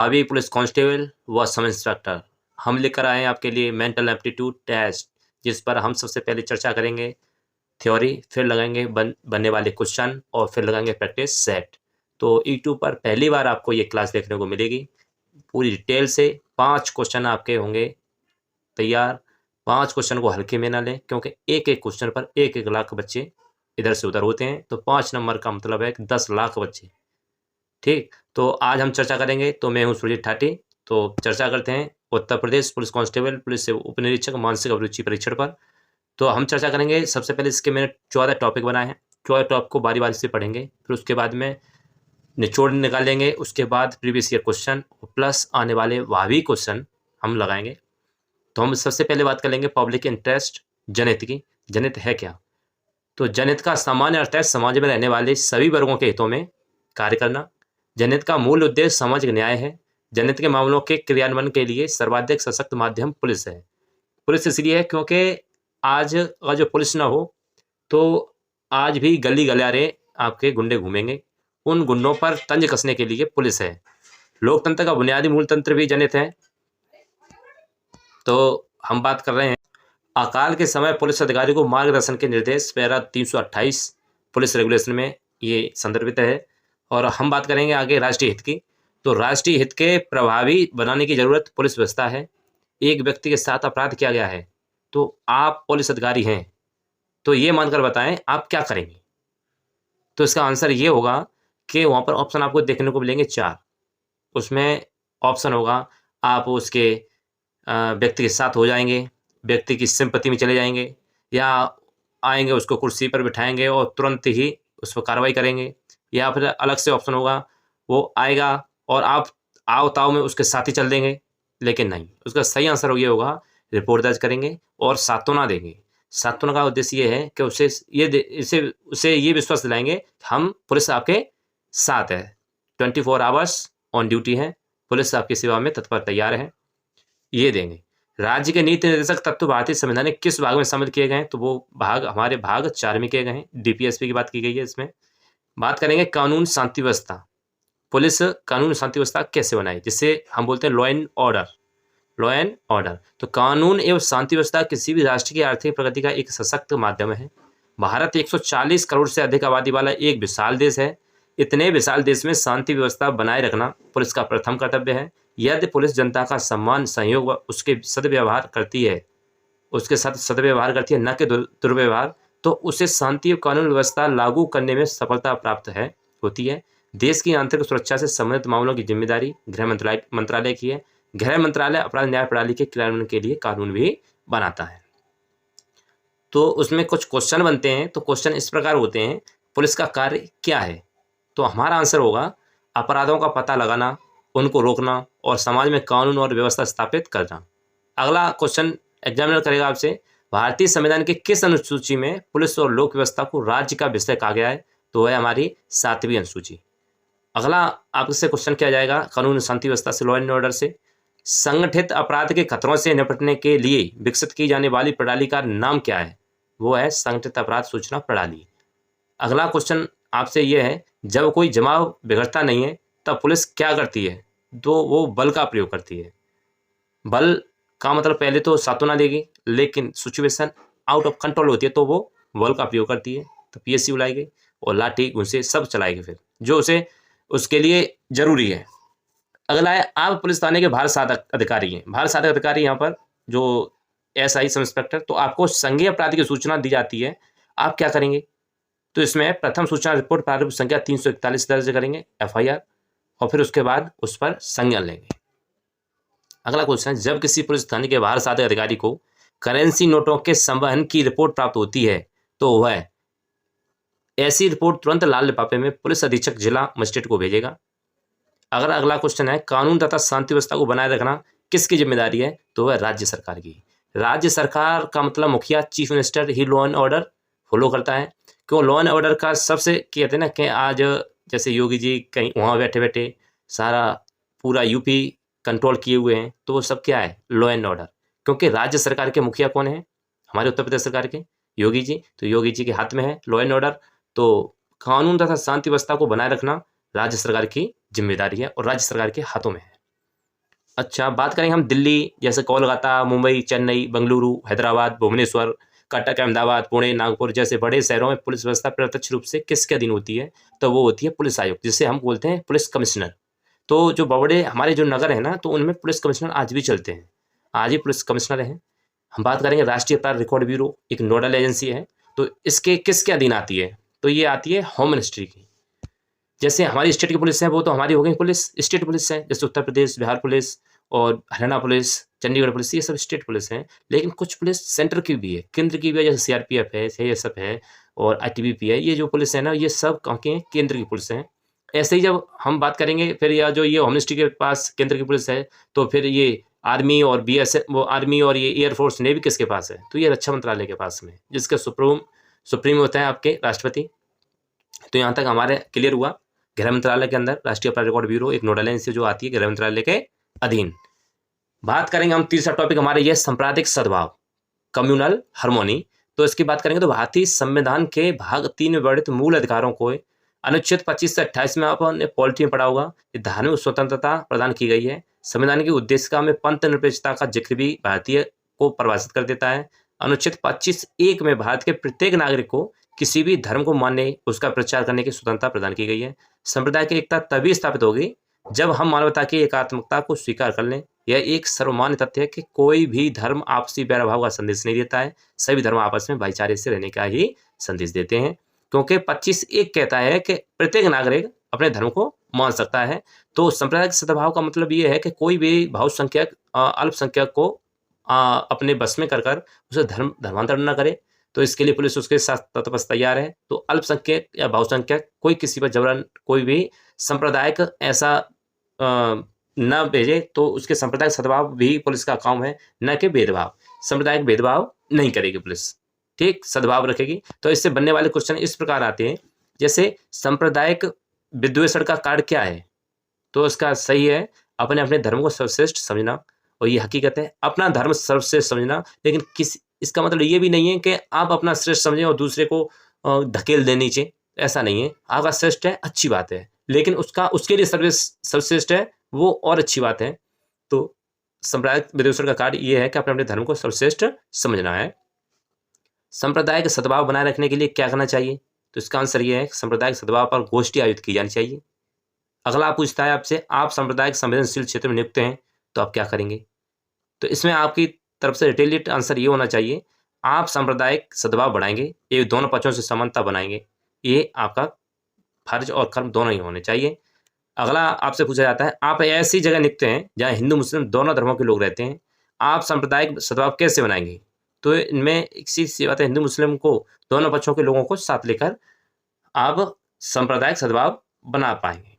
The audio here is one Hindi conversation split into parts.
अभी पुलिस कांस्टेबल व सब इंस्पेक्टर हम लेकर आए हैं आपके लिए मेंटल एप्टीट्यूड टेस्ट, जिस पर हम सबसे पहले चर्चा करेंगे थ्योरी, फिर लगाएंगे बनने वाले क्वेश्चन और फिर लगाएंगे प्रैक्टिस सेट। तो यूट्यूब पर पहली बार आपको ये क्लास देखने को मिलेगी। पूरी डिटेल से 5 क्वेश्चन आपके होंगे तैयार। 5 क्वेश्चन को हल्के में ना लें, क्योंकि एक एक क्वेश्चन पर 1-1 लाख बच्चे इधर से उधर होते हैं। तो 5 नंबर का मतलब है कि 10 लाख बच्चे। ठीक, तो आज हम चर्चा करेंगे। तो मैं हूँ सुरजीत ठाटी। तो चर्चा करते हैं Uttar Pradesh police constable police से उप निरीक्षक मानसिक अभिरुचि परीक्षण पर। तो हम चर्चा करेंगे। सबसे पहले इसके मैंने 14 टॉपिक बनाए हैं। 14 टॉपिक को बारी बारी से पढ़ेंगे, फिर उसके बाद में निचोड़ निकालेंगे। उसके बाद प्रीवियस ईयर क्वेश्चन प्लस आने वाले भावी क्वेश्चन हम लगाएंगे। तो हम सबसे पहले बात कर लेंगे पब्लिक इंटरेस्ट जनहित की। जनहित है क्या? तो जनहित का सामान्य अर्थ है समाज में रहने वाले सभी वर्गों के हितों में कार्य करना। जनहित का मूल उद्देश्य सामाजिक न्याय है। जनहित के मामलों के क्रियान्वयन के लिए सर्वाधिक सशक्त माध्यम पुलिस है। पुलिस इसलिए है क्योंकि आज अगर जो पुलिस ना हो तो आज भी गली गलियारे आपके गुंडे घूमेंगे। उन गुंडों पर तंज कसने के लिए पुलिस है। लोकतंत्र का बुनियादी मूल तंत्र भी जनहित है। तो हम बात कर रहे हैं अकाल के समय पुलिस अधिकारी को मार्गदर्शन के निर्देश, पैरा 328 पुलिस रेगुलेशन में ये संदर्भित है। और हम बात करेंगे आगे राष्ट्रीय हित की। तो राष्ट्रीय हित के प्रभावी बनाने की जरूरत पुलिस व्यवस्था है। एक व्यक्ति के साथ अपराध किया गया है तो आप पुलिस अधिकारी हैं, तो ये मानकर बताएं आप क्या करेंगे। तो इसका आंसर ये होगा कि वहाँ पर ऑप्शन आपको देखने को मिलेंगे 4। उसमें ऑप्शन होगा आप उसके व्यक्ति के साथ हो जाएंगे, व्यक्ति की सिंपैथी में चले जाएंगे, या आएंगे उसको कुर्सी पर बिठाएंगे और तुरंत ही उस पर कार्रवाई करेंगे, या फिर अलग से ऑप्शन होगा वो आएगा और आप आओ ताओ में उसके साथ ही चल देंगे। लेकिन नहीं, उसका सही आंसर ये होगा रिपोर्ट दर्ज करेंगे और सांत्वना देंगे। सांत्वना का उद्देश्य ये है कि उसे ये विश्वास दिलाएंगे हम पुलिस आपके साथ है, 24 आवर्स ऑन ड्यूटी है, पुलिस आपकी सेवा में तत्पर तैयार है, ये देंगे। राज्य के नीति निर्देशक तत्व भारतीय संविधान के किस भाग में शामिल किए गए हैं? तो वो भाग हमारे भाग 4 में किए गए हैं। डीपीएसपी की बात की गई है। इसमें बात करेंगे कानून शांति व्यवस्था। पुलिस कानून शांति व्यवस्था कैसे बनाए, जिससे हम बोलते हैं law and order. Law and order तो कानून एवं शांति व्यवस्था किसी भी राष्ट्र की आर्थिक प्रगति का एक सशक्त माध्यम है। भारत 140 करोड़ से अधिक आबादी वाला एक विशाल देश है। इतने विशाल देश में शांति व्यवस्था बनाए रखना पुलिस का प्रथम कर्तव्य है। यदि पुलिस जनता का सम्मान, सहयोग व उसके सदव्यवहार करती है, उसके साथ सदव्यवहार करती है, न कि दुर्व्यवहार, तो उसे शांति और कानून व्यवस्था लागू करने में सफलता प्राप्त है होती है। देश की आंतरिक सुरक्षा से संबंधित मामलों की जिम्मेदारी गृह मंत्रालय की है। गृह मंत्रालय अपराध न्याय प्रणाली के क्रियान्वयन के लिए कानून भी बनाता है। तो उसमें कुछ क्वेश्चन बनते हैं। तो क्वेश्चन इस प्रकार होते हैं, पुलिस का कार्य क्या है? तो हमारा आंसर होगा अपराधों का पता लगाना, उनको रोकना और समाज में कानून और व्यवस्था स्थापित करना। अगला क्वेश्चन एग्जामिनर करेगा आपसे, भारतीय संविधान के किस अनुसूची में पुलिस और लोक व्यवस्था को राज्य का विषय कहा गया है? तो है हमारी 7वीं अनुसूची। अगला आपसे क्वेश्चन किया जाएगा कानून शांति व्यवस्था से, लॉ एंड ऑर्डर से, संगठित अपराध के खतरों से निपटने के लिए विकसित की जाने वाली प्रणाली का नाम क्या है? वो है संगठित अपराध सूचना प्रणाली। अगला क्वेश्चन आपसे ये है, जब कोई जमाव बिगड़ता नहीं है तब पुलिस क्या करती है? तो वो बल का प्रयोग करती है। बल का मतलब पहले तो सांत्वना देगी, लेकिन सिचुएशन आउट ऑफ कंट्रोल होती है तो वो बल का प्रयोग करती है। तो पीएससी बुलाएगी और लाठी घुसे सब चलाएगी, फिर जो उसे उसके लिए जरूरी है। अगला है, आप पुलिस थाने के भारत साधक अधिकारी हैं। भारत साधक अधिकारी यहाँ पर जो एसआई सब इंस्पेक्टर, तो आपको संज्ञेय अपराध की सूचना दी जाती है, आप क्या करेंगे? तो इसमें प्रथम सूचना रिपोर्ट प्रारूप संख्या 341 दर्ज करेंगे एफआईआर, और फिर उसके बाद उस पर संज्ञान लेंगे। अगला क्वेश्चन, जब किसी पुलिस थाने के बाहर साधक अधिकारी को करेंसी नोटों के संवहन की रिपोर्ट प्राप्त होती है तो वह ऐसी रिपोर्ट तुरंत लाल लिफाफे में पुलिस अधीक्षक जिला मजिस्ट्रेट को भेजेगा। अगर अगला क्वेश्चन है, कानून तथा शांति व्यवस्था को बनाए रखना किसकी जिम्मेदारी है? तो वह राज्य सरकार की। राज्य सरकार का मतलब मुखिया, chief minister he law and order follow करता है। क्यों? लॉ एंड ऑर्डर का सबसे कहते हैं ना कि आज जैसे योगी जी कहीं वहाँ बैठे बैठे सारा पूरा यूपी कंट्रोल किए हुए हैं, तो वो सब क्या है? Law and order. क्योंकि राज्य सरकार के मुखिया कौन है? हमारे उत्तर प्रदेश सरकार के योगी जी। तो योगी जी के हाथ में है लॉ एंड ऑर्डर। तो कानून तथा शांति व्यवस्था को बनाए रखना राज्य सरकार की जिम्मेदारी है और राज्य सरकार के हाथों में है। अच्छा, बात करेंगे हम दिल्ली, जैसे कोलकाता, मुंबई, चेन्नई, बेंगलुरु, हैदराबाद, भुवनेश्वर, कटक, अहमदाबाद, पुणे, नागपुर जैसे बड़े शहरों में पुलिस व्यवस्था प्रत्यक्ष रूप से किसके अधीन होती है? तो वो होती है पुलिस आयुक्त, जिसे हम बोलते हैं पुलिस कमिश्नर। तो जो बड़े हमारे जो नगर हैं ना, तो उनमें पुलिस कमिश्नर आज भी चलते हैं, आज भी पुलिस कमिश्नर हैं। हम बात करेंगे राष्ट्रीय अपराध रिकॉर्ड ब्यूरो, एक नोडल एजेंसी है, तो इसके किसके अधीन आती है? तो ये आती है होम मिनिस्ट्री की। जैसे हमारी स्टेट की पुलिस है, वो तो हमारी हो गई पुलिस, स्टेट पुलिस है, जैसे उत्तर प्रदेश, बिहार पुलिस और हरियाणा पुलिस, चंडीगढ़ पुलिस, ये सब स्टेट पुलिस हैं। लेकिन कुछ पुलिस सेंटर की भी है, केंद्र की भी है, जैसे सीआरपीएफ है, सीआईएसएफ है और आईटीबीपी है। ये जो पुलिस है ना, ये सब कहाँ की हैं? केंद्र की पुलिस हैं। ऐसे ही जब हम बात करेंगे फिर, या जो ये होम मिनिस्ट्री के पास केंद्र की पुलिस है, तो फिर ये आर्मी और बीएसएफ, वो आर्मी और ये एयरफोर्स नेवी किसके पास है? तो ये रक्षा मंत्रालय के पास में, जिसके सुप्रीम होता है आपके राष्ट्रपति। तो यहाँ तक हमारे क्लियर हुआ। गृह मंत्रालय के अंदर राष्ट्रीय अपराध रिकॉर्ड ब्यूरो एक नोडल एजेंसी जो आती है गृह मंत्रालय के अधीन। बात करेंगे हम, तीसरा टॉपिक हमारे ये सांप्रदायिक सद्भाव, कम्युनल हार्मोनी। तो इसकी बात करेंगे तो भारतीय संविधान के भाग 3 में वर्णित मूल अधिकारों को अनुच्छेद 25 से 28 में आपने पॉलिटी में पढ़ा होगा, ये धार्मिक स्वतंत्रता प्रदान की गई है। संविधान की उद्देशिका में पंथ निरपेक्षता का जिक्र भी भारतीय को परिभाषित कर देता है। अनुच्छेद 25(1) में भारत के प्रत्येक नागरिक को किसी भी धर्म को मानने, उसका प्रचार करने की स्वतंत्रता प्रदान की गई है। संप्रदाय की एकता तभी स्थापित होगी जब हम मानवता की एकात्मकता को स्वीकार कर लें। यह एक सर्वमान्य तथ्य है कि कोई भी धर्म आपसी बैरभाव का संदेश नहीं देता है, सभी धर्म आपस में भाईचारे से रहने का ही संदेश देते हैं। क्योंकि 25(1) कहता है कि प्रत्येक नागरिक अपने धर्म को मान सकता है। तो सांप्रदायिक सद्भाव का मतलब ये है कि कोई भी बहुसंख्यक अल्पसंख्यक को अपने बस में कर उसे धर्मांतरण न करे। तो इसके लिए पुलिस उसके साथ तत्परता तैयार है। तो अल्पसंख्यक या बहुसंख्यक कोई किसी पर जबरन कोई भी सांप्रदायिक ऐसा न भेजे, तो उसके सांप्रदायिक सद्भाव भी पुलिस का काम है, न कि भेदभाव। सांप्रदायिक भेदभाव नहीं करेगी पुलिस, ठीक, सद्भाव रखेगी। तो इससे बनने वाले क्वेश्चन इस प्रकार आते हैं, जैसे सांप्रदायिक विद्वेषण का कारण क्या है? तो इसका सही है अपने अपने धर्म को सर्वश्रेष्ठ समझना, और ये हकीकत है, अपना धर्म सर्वश्रेष्ठ समझना। लेकिन इसका मतलब ये भी नहीं है कि आप अपना श्रेष्ठ समझें और दूसरे को धकेल दें नीचे, ऐसा नहीं है। आपका श्रेष्ठ है, अच्छी बात है, लेकिन उसके लिए सर्वश्रेष्ठ है वो और अच्छी बात है। तो सांप्रदायिक विद्वेषण का कार्य ये है कि अपने अपने धर्म को सर्वश्रेष्ठ समझना है। सांप्रदायिक सद्भाव बनाए रखने के लिए क्या करना चाहिए? तो इसका आंसर ये है, सांप्रदायिक सद्भाव पर गोष्ठी आयोजित की जानी चाहिए। अगला पूछता है आपसे, आप सांप्रदायिक संवेदनशील क्षेत्र में नियुक्त हैं, तो आप क्या करेंगे? तो इसमें आपकी तरफ से डिटेल्ड आंसर ये होना चाहिए, आप सांप्रदायिक सद्भाव बढ़ाएंगे, ये दोनों पक्षों से समानता बनाएंगे। ये आपका फर्ज और कर्म दोनों ही होने चाहिए। अगला आपसे पूछा जाता है, आप ऐसी जगह नियुक्त हैं जहाँ हिंदू मुस्लिम दोनों धर्मों के लोग रहते हैं, आप सांप्रदायिक सद्भाव कैसे बनाएंगे? तो इनमें एक सी बात है, हिंदू मुस्लिम को, दोनों पक्षों के लोगों को साथ लेकर आप सांप्रदायिक सद्भाव बना पाएंगे।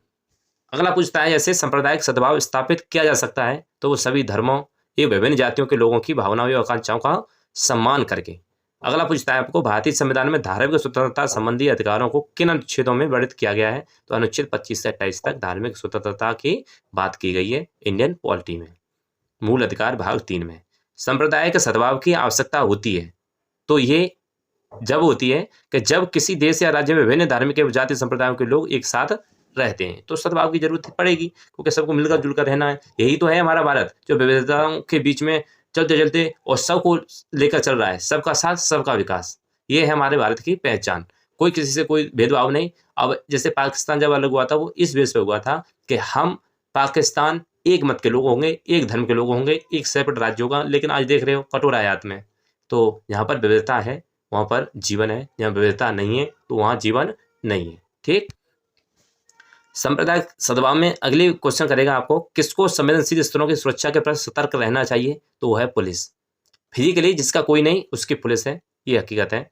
अगला पूछता है, जैसे सांप्रदायिक सद्भाव स्थापित किया जा सकता है, तो वो सभी धर्मों ये विभिन्न जातियों के लोगों की भावनाओं और आकांक्षाओं का सम्मान करके। अगला पूछता है आपको, भारतीय संविधान में धार्मिक स्वतंत्रता संबंधी अधिकारों को किन अनुच्छेदों में वर्णित किया गया है? तो अनुच्छेद 25 से 28 तक धार्मिक स्वतंत्रता की बात की गई है इंडियन पॉलिटी में, मूल अधिकार भाग 3 में। सांप्रदायिक सद्भाव की आवश्यकता होती है, तो ये जब होती है कि जब किसी देश या राज्य में विभिन्न धार्मिक एवं जातीय संप्रदायों के लोग एक साथ रहते हैं, तो सद्भाव की जरूरत पड़ेगी, क्योंकि सबको मिलकर जुलकर रहना है। यही तो है हमारा भारत, जो विविधताओं के बीच में चलते चलते और सबको लेकर चल रहा है, सबका साथ सबका विकास। ये है हमारे भारत की पहचान, कोई किसी से कोई भेदभाव नहीं। अब जैसे पाकिस्तान जब अलग हुआ था, वो इस बेस पे हुआ था कि हम पाकिस्तान एक मत के लोग होंगे, एक धर्म के लोग होंगे, एक सेपरेट राज्य होगा। लेकिन आज देख रहे हो कटोरा आयात में, तो यहाँ पर विविधता है, वहाँ पर जीवन है, जहाँ विविधता नहीं है तो वहाँ जीवन नहीं है, ठीक। सांप्रदायिक सद्भाव में अगली क्वेश्चन करेगा आपको, किसको संवेदनशील स्तरों की सुरक्षा के प्रति सतर्क रहना चाहिए? तो वो है पुलिस। फिजिकली जिसका कोई नहीं उसकी पुलिस है, ये हकीकत है।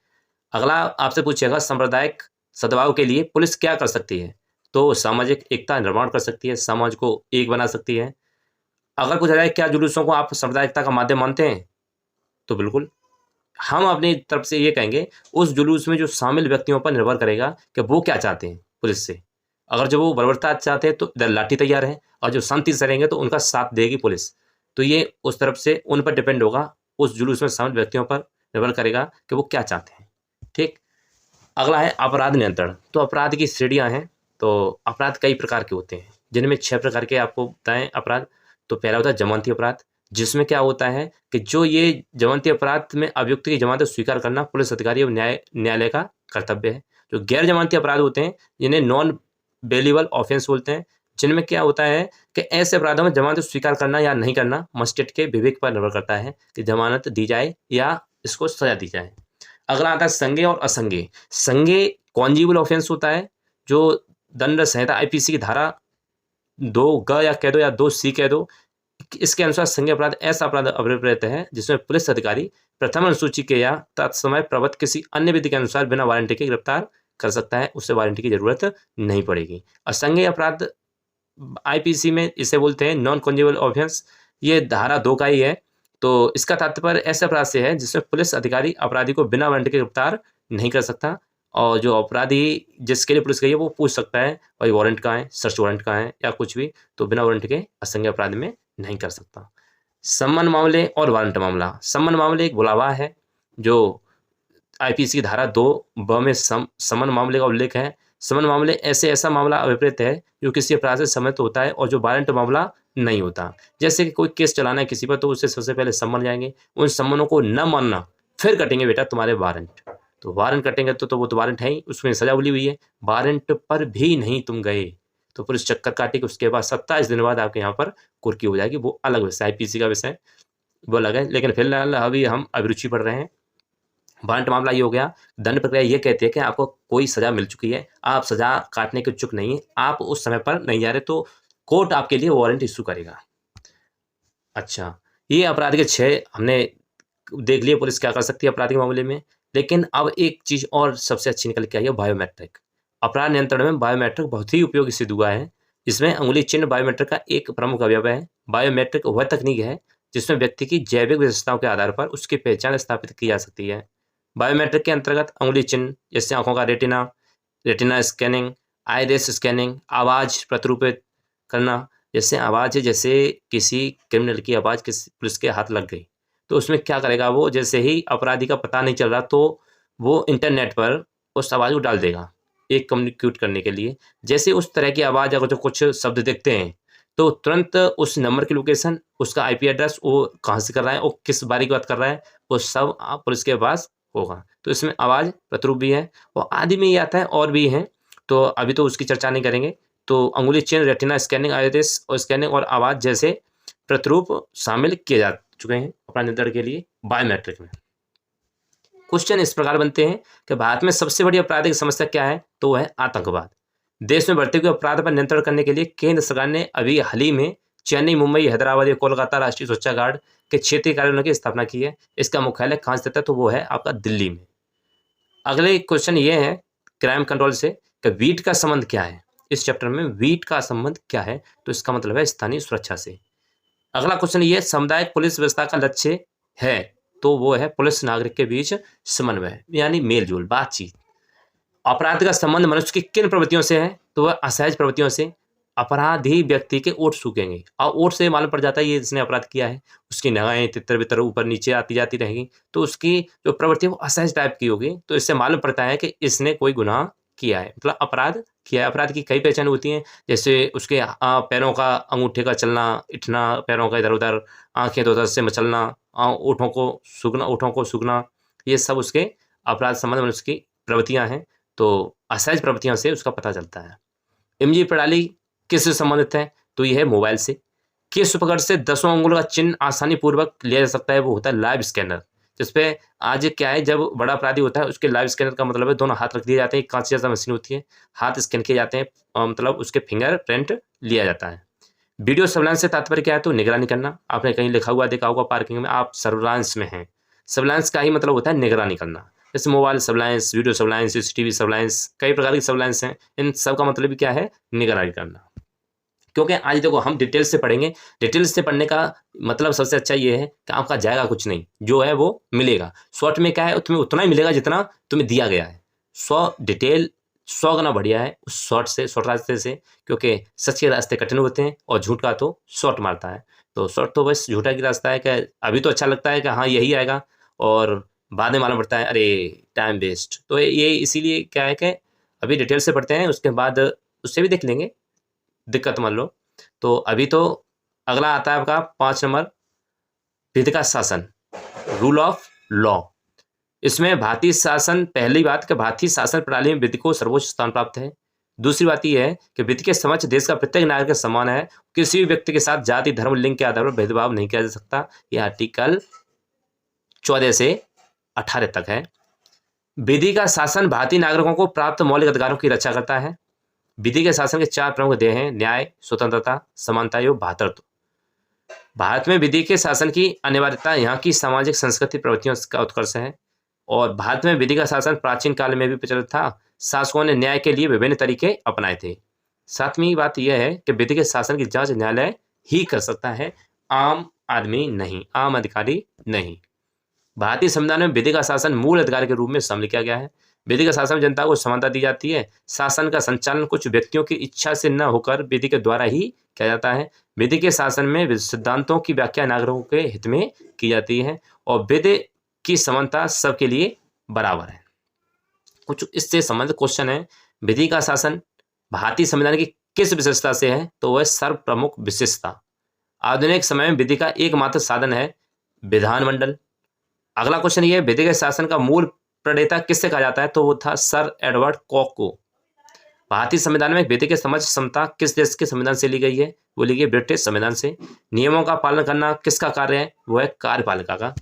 अगला आपसे पूछेगा, सांप्रदायिक सद्भाव के लिए पुलिस क्या कर सकती है? तो सामाजिक एकता निर्माण कर सकती है, समाज को एक बना सकती है। अगर पूछा जाए क्या जुलूसों को आप सांप्रदायिकता का माध्यम मानते हैं, तो बिल्कुल हम अपनी तरफ से ये कहेंगे, उस जुलूस में जो शामिल व्यक्तियों पर निर्भर करेगा कि वो क्या चाहते हैं पुलिस से। अगर जो वो बर्बरता चाहते हैं तो इधर लाठी तैयार है, और जो शांति से रहेंगे तो उनका साथ देगी पुलिस। तो ये उस तरफ से उन पर डिपेंड होगा, उस जुलूस में शामिल व्यक्तियों पर निर्भर करेगा कि वो क्या चाहते हैं, ठीक। अगला है अपराध नियंत्रण। तो अपराध की श्रेणियाँ हैं, तो अपराध कई प्रकार के होते हैं, जिनमें 6 प्रकार के आपको बताएं अपराध। तो पहला होता है जमानती अपराध, जिसमें क्या होता है कि जो ये जमानती अपराध में अभियुक्त की जमानत स्वीकार करना पुलिस अधिकारी और न्यायालय का कर्तव्य है। जो गैर जमानती अपराध होते हैं जिन्हें नॉन बेलेबल ऑफेंस बोलते हैं, जिनमें क्या होता है कि ऐसे अपराधों में जमानत स्वीकार करना या नहीं करना मजिस्ट्रेट के विवेक पर निर्भर करता है कि जमानत दी जाए या इसको सजा दी जाए। अगला आता है संज्ञेय और असंज्ञेय। संज्ञेय कॉन्जिबल ऑफेंस होता है, जो दंड संहिता आईपीसी की धारा 2 या कह दो या 2C कह दो, इसके अनुसार संज्ञेय अपराध ऐसा अपराध अभिप्रेत है जिसमें पुलिस अधिकारी प्रथम अनुसूची के या तत्समय प्रवृत्त किसी अन्य विधि के अनुसार बिना वारंटी के गिरफ्तार कर सकता है, उससे वारंटी की जरूरत नहीं पड़ेगी। असंज्ञेय अपराध आईपीसी में इसे बोलते हैं नॉन कॉन्जिबल ऑफेंस, ये धारा 2 का ही है। तो इसका तात्पर्य ऐसे अपराध से है जिसमें पुलिस अधिकारी अपराधी को बिना वारंटी के गिरफ्तार नहीं कर सकता, और जो अपराधी जिसके लिए पुलिस गई है वो पूछ सकता है भाई वारंट कहाँ है, सर्च वारंट कहाँ है या कुछ भी, तो बिना वारंट के असंज्ञेय अपराध में नहीं कर सकता। सम्मन मामले और वारंट मामला। सम्मन मामले एक बुलावा है जो आईपीसी की धारा 2B में सम्मन मामले का उल्लेख है। सम्मन मामले ऐसा मामला अभिप्रेत है जो किसी अपराध से सम्मत होता है और जो वारंट मामला नहीं होता। जैसे कि कोई केस चलाना है किसी पर, तो उससे सबसे पहले सम्मन जाएंगे, उन सम्मनों को न मानना, फिर कटेंगे बेटा तुम्हारे वारंट। तो वारंट कटेंगे तो वो तो वारंट है ही, उसमें सजा उली हुई है। वारंट पर भी नहीं तुम गए तो पुलिस चक्कर काटेगी, उसके बाद 27 दिन बाद आपके यहाँ पर कुर्की हो जाएगी। वो अलग विषय, आईपीसी का विषय वो अलग है, लेकिन फिलहाल अभी हम अभिरुचि पढ़ रहे हैं। वारंट मामला ये हो गया। दंड प्रक्रिया ये कहती है कि आपको कोई सजा मिल चुकी है, आप सजा काटने के इच्छुक नहीं है, आप उस समय पर नहीं जा रहे, तो कोर्ट आपके लिए वारंट इशू करेगा। अच्छा, ये अपराध के 6 हमने देख लिए पुलिस क्या कर सकती है अपराध के मामले में। लेकिन अब एक चीज और सबसे अच्छी निकल के आई है, बायोमेट्रिक। अपराध नियंत्रण में बायोमेट्रिक बहुत ही उपयोगी सिद्ध हुआ है। इसमें अंगुली चिन्ह बायोमेट्रिक का एक प्रमुख अवयव है। बायोमेट्रिक वह तकनीक है जिसमें व्यक्ति की जैविक विशेषताओं के आधार पर उसकी पहचान स्थापित की जा सकती है। बायोमेट्रिक के अंतर्गत अंगुली चिन्ह, जैसे आंखों का रेटिना स्कैनिंग, आइरिस स्कैनिंग, आवाज प्रतिरूपित करना, जैसे आवाज है, जैसे किसी क्रिमिनल की आवाज किसी पुलिस के हाथ लग गई, तो उसमें क्या करेगा वो, जैसे ही अपराधी का पता नहीं चल रहा तो वो इंटरनेट पर उस आवाज को डाल देगा एक कम्युनिकेट करने के लिए। जैसे उस तरह की आवाज अगर जो कुछ शब्द देखते हैं तो तुरंत उस नंबर की लोकेशन, उसका आईपी एड्रेस, वो कहाँ से कर रहा है और किस बारी की बात कर रहा है, वो सब पुलिस के पास होगा। तो इसमें आवाज प्रतिरूप भी है और आदि में ही आता है, और भी हैं, तो अभी तो उसकी चर्चा नहीं करेंगे। तो अंगुली चिन्ह, रेटिना स्कैनिंग, आइरिस और स्कैनिंग और आवाज जैसे प्रतिरूप शामिल किए जा चुके हैं अपराध नियंत्रण के लिए बायोमेट्रिक में। क्वेश्चन इस प्रकार बनते हैं कि भारत में सबसे बड़ी आपराधिक समस्या क्या है, तो वह है आतंकवाद। देश में बढ़ते हुए अपराध पर नियंत्रण करने के लिए केंद्र सरकार ने अभी हाल ही में चेन्नई, मुंबई, हैदराबाद या कोलकाता राष्ट्रीय सुरक्षा गार्ड के क्षेत्रीय कार्यालयों की स्थापना की है। इसका मुख्यालय कहाँ स्थित है, तो वो है आपका दिल्ली में। अगले क्वेश्चन ये है क्राइम कंट्रोल से कि वीट का संबंध क्या है। इस चैप्टर में वीट का संबंध क्या है, तो इसका मतलब है स्थानीय सुरक्षा से। अगला क्वेश्चन ये सामुदायिक पुलिस व्यवस्था का लक्ष्य है, तो वो है पुलिस नागरिक के बीच समन्वय, यानी मेलजोल, बातचीत। अपराध का संबंध मनुष्य की किन प्रवृत्तियों से है, तो वह असहज प्रवृत्तियों से। अपराधी व्यक्ति के ओठ सूखेंगे और ओठ से मालूम पड़ जाता है ये जिसने अपराध किया है, उसकी निगाहें तितर बितर ऊपर नीचे आती जाती रहेगी, तो उसकी जो प्रवृत्ति है वो असहज टाइप की होगी। तो इससे मालूम पड़ता है कि इसने कोई गुनाह किया है, मतलब अपराध किया है। अपराध की कई पहचान होती हैं, जैसे उसके पैरों का अंगूठे का चलना, इठना, पैरों का इधर उधर, आंखें इधर से मचलना, ओठों को सूखना, ये सब उसके अपराध संबंध मनुष्य की प्रवृत्तियां हैं। तो असहज प्रवृत्तियों से उसका पता चलता है। इमेजिंग प्रणाली किससे संबंधित है, तो यह है मोबाइल से। किस उपकरण से 10 अंगुल का चिन्ह आसानी पूर्वक लिया जा सकता है, वो होता है लाइव स्कैनर। जिसपे आज क्या है, जब बड़ा अपराधी होता है उसके लाइव स्कैनर का मतलब है दोनों हाथ रख दिए जाते हैं, कांच जैसा मशीन होती है, हाथ स्कैन किए जाते हैं, मतलब उसके फिंगर प्रिंट लिया जाता है। वीडियो सर्विलांस से तात्पर्य क्या है, तो निगरानी करना। आपने कहीं लिखा हुआ देखा होगा पार्किंग में आप सर्विलांस में हैं, सर्विलांस का ही मतलब होता है निगरानी करना। जैसे mobile surveillance, video surveillance, CCTV surveillance, कई प्रकार की सर्विलांस हैं, इन सब का मतलब क्या है, निगरानी करना। क्योंकि आज देखो हम डिटेल से पढ़ेंगे, डिटेल से पढ़ने का मतलब सबसे अच्छा ये है कि आपका जाएगा कुछ नहीं, जो है वो मिलेगा। शॉर्ट में क्या है, तुम्हें उतना ही मिलेगा जितना तुम्हें दिया गया है। 100 गुना बढ़िया है उस शॉर्ट रास्ते से, क्योंकि सच के रास्ते कठिन होते हैं और झूठ का तो शॉर्ट मारता है। तो शॉर्ट तो बस झूठा की रास्ता है कि अभी तो अच्छा लगता है कि हाँ यही आएगा, और बाद में मालूम पड़ता है अरे टाइम वेस्ट। तो ये इसीलिए क्या है कि अभी डिटेल से पढ़ते हैं, उसके बाद उससे भी देख लेंगे, दिक्कत मान लो। तो अभी तो अगला आता है आपका 5 नंबर, विधि का शासन, रूल ऑफ लॉ। इसमें भारतीय शासन, पहली बात कि भारतीय शासन प्रणाली में विधि को सर्वोच्च स्थान प्राप्त है। दूसरी बात यह है कि विधि के समक्ष देश का प्रत्येक नागरिक समान है, किसी भी व्यक्ति के साथ जाति, धर्म, लिंग के आधार पर भेदभाव नहीं किया जा सकता। यह आर्टिकल 14 से 18 तक है। विधि का शासन भारतीय नागरिकों को प्राप्त मौलिक अधिकारों की रक्षा करता है। विधि के शासन के 4 प्रमुख ध्येय हैं: न्याय, स्वतंत्रता, समानता एवं भ्रातृत्व। भारत में विधि के शासन की अनिवार्यता यहाँ की सामाजिक संस्कृति प्रवृत्तियों का उत्कर्ष है। और भारत में विधि का शासन प्राचीन काल में भी प्रचलित था। शासकों ने न्याय के लिए विभिन्न तरीके अपनाए थे। सातवीं बात यह है कि विधि के शासन की जांच न्यायालय ही कर सकता है, आम आदमी नहीं, आम अधिकारी नहीं। भारतीय संविधान में विधि का शासन मूल अधिकार के रूप में शामिल किया गया है। विधि के शासन में जनता को समानता दी जाती है। शासन का संचालन कुछ व्यक्तियों की इच्छा से न होकर विधि के द्वारा ही किया जाता है। विधि के शासन में सिद्धांतों की व्याख्या नागरिकों के हित में की जाती है और विधि की समानता सबके लिए बराबर है। कुछ इससे संबंधित क्वेश्चन है। विधि का शासन भारतीय संविधान की किस विशेषता से है? तो वह सर्वप्रमुख विशेषता। आधुनिक समय में विधि का एकमात्र साधन है विधानमंडल। अगला क्वेश्चन ये है, विधि के शासन का मूल प्रणेता किससे कहा जाता है? तो वो था सर एडवर्ड कॉक को। भारतीय संविधान में विधि के समझ क्षमता किस देश के संविधान से ली गई है? वो ली गई ब्रिटिश संविधान से। नियमों का पालन करना किसका कार्य है? वो है कार्यपालिका का।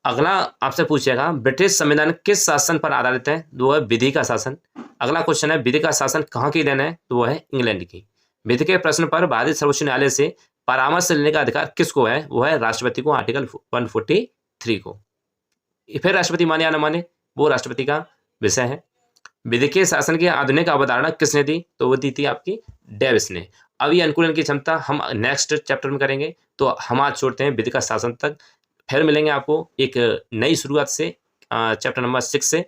अगला आपसे पूछेगा, ब्रिटिश संविधान किस शासन पर आधारित है? वो है विधि का शासन। अगला क्वेश्चन है, विधि का शासन कहाँ की देन है? तो वो है इंग्लैंड की। विधि के प्रश्न पर भारतीय सर्वोच्च न्यायालय से परामर्श लेने का अधिकार किसको है? वो है राष्ट्रपति को, आर्टिकल 143 को। फिर राष्ट्रपति माने या न माने, वो राष्ट्रपति का विषय है। विधि के शासन की आधुनिक अवधारणा किसने दी? तो वो दी थी आपकी डेविस ने। अब ये अनुकूलन की क्षमता हम नेक्स्ट चैप्टर में करेंगे। तो हम आज छोड़ते हैं विधि का शासन तक, फिर मिलेंगे आपको एक नई शुरुआत से चैप्टर नंबर 6 से।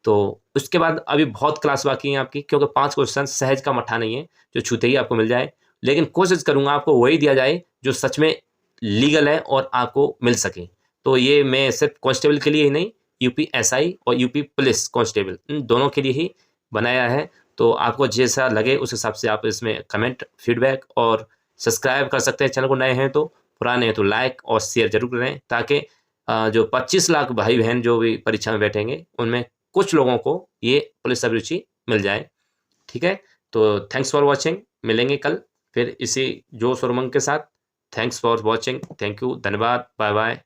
तो उसके बाद अभी बहुत क्लास बाकी है आपकी, क्योंकि 5 क्वेश्चन सहज का मट्ठा नहीं है जो छूते ही आपको मिल जाए। लेकिन कोशिश करूंगा आपको वही दिया जाए जो सच में लीगल है और आपको मिल सके। तो ये मैं सिर्फ कांस्टेबल के लिए ही नहीं, यूपी एसआई और यूपी पुलिस कांस्टेबल, इन दोनों के लिए ही बनाया है। तो आपको जैसा लगे उस हिसाब से आप इसमें कमेंट, फीडबैक और सब्सक्राइब कर सकते हैं चैनल को। नए हैं तो, पुराने हैं तो लाइक और शेयर जरूर करें, ताकि जो 25 लाख भाई बहन जो भी परीक्षा में बैठेंगे उनमें कुछ लोगों को ये पुलिस अभिरुचि मिल जाए। ठीक है, तो थैंक्स फॉर वॉचिंग। मिलेंगे कल फिर इसी जोश और उमंग के साथ। Thanks for watching. Thank you, धन्यवाद, बाय बाय।